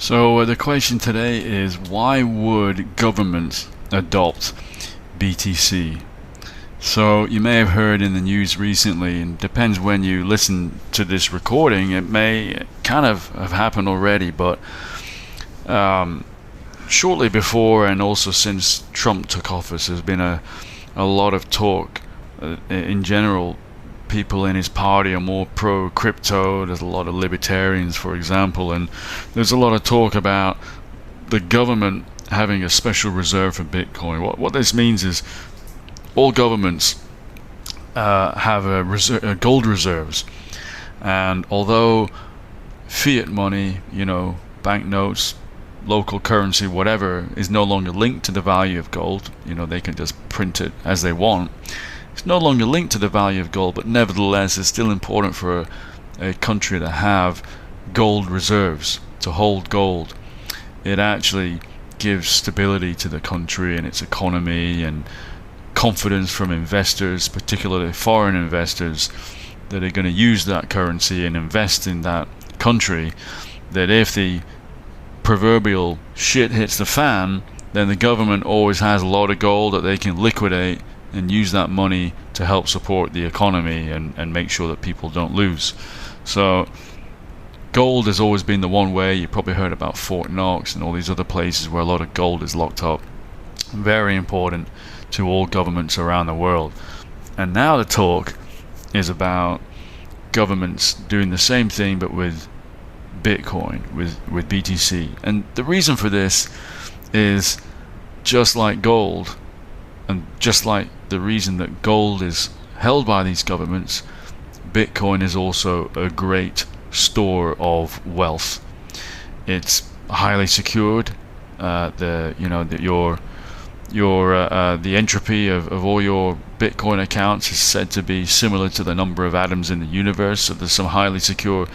So the question today is, why would governments adopt BTC? So you may have heard in the news recently, and depends when you listen to this recording, it may kind of have happened already, but shortly before and also since Trump took office, there's been a lot of talk. In general, people in his party are more pro-crypto. There's a lot of libertarians, for example, and there's a lot of talk about the government having a special reserve for Bitcoin. What this means is all governments have gold reserves, and although fiat money, banknotes, local currency, whatever, is no longer linked to the value of gold, they can just print it as they want. It's no longer linked to the value of gold, but nevertheless it's still important for a country to have gold reserves, to hold gold. It actually gives stability to the country and its economy, and confidence from investors, particularly foreign investors, that are going to use that currency and invest in that country, that if the proverbial shit hits the fan, then the government always has a lot of gold that they can liquidate and use that money to help support the economy and make sure that people don't lose. So gold has always been the one way. You probably heard about Fort Knox and all these other places where a lot of gold is locked up. Very important to all governments around the world. And now the talk is about governments doing the same thing but with Bitcoin, with BTC. And the reason for this is, just like gold, and just like the reason that gold is held by these governments, Bitcoin is also a great store of wealth. It's highly secured. The entropy of all your Bitcoin accounts is said to be similar to the number of atoms in the universe. So there's some highly secure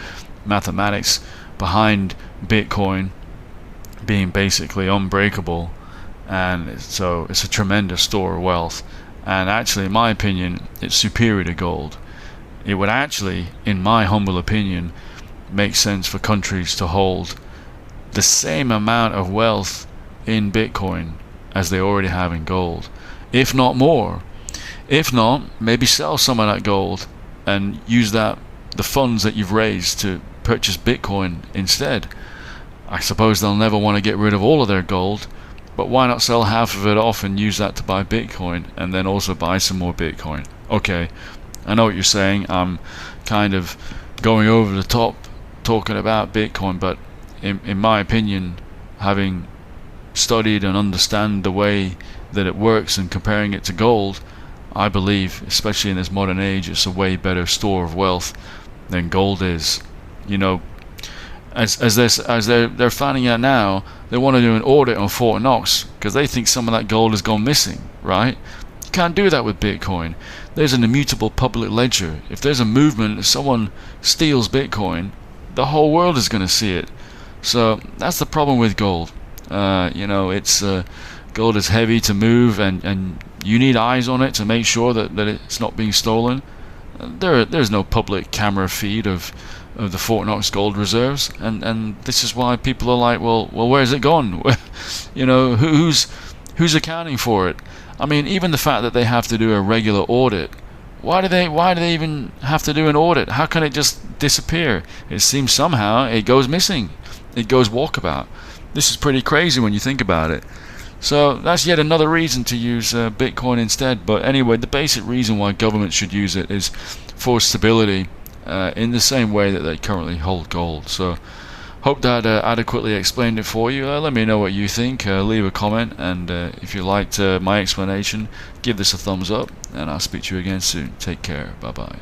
mathematics behind Bitcoin being basically unbreakable, and so it's a tremendous store of wealth. And actually, in my opinion, it's superior to gold. It would actually, in my humble opinion, make sense for countries to hold the same amount of wealth in Bitcoin as they already have in gold, if not more. If not, maybe sell some of that gold and use the funds that you've raised to purchase Bitcoin instead. I suppose they'll never want to get rid of all of their gold, but why not sell half of it off and use that to buy Bitcoin, and then also buy some more Bitcoin? Okay, I know what you're saying. I'm kind of going over the top talking about Bitcoin, but in my opinion, having studied and understand the way that it works and comparing it to gold, I believe, especially in this modern age, it's a way better store of wealth than gold is. As they're finding out now, they want to do an audit on Fort Knox because they think some of that gold has gone missing, right? You can't do that with Bitcoin. There's an immutable public ledger. If there's a movement, if someone steals Bitcoin, the whole world is going to see it. So that's the problem with gold. It's gold is heavy to move, and you need eyes on it to make sure that it's not being stolen. There's no public camera feed of the Fort Knox gold reserves, and this is why people are like, well, where's it gone? Who's accounting for it? I mean, even the fact that they have to do a regular audit. Why do they even have to do an audit? How can it just disappear? It seems somehow it goes missing. It goes walkabout. This is pretty crazy when you think about it. So that's yet another reason to use Bitcoin instead. But anyway, the basic reason why governments should use it is for stability, in the same way that they currently hold gold. So hope that adequately explained it for you. Let me know what you think. Leave a comment, and if you liked my explanation, give this a thumbs up, and I'll speak to you again soon. Take care. Bye bye.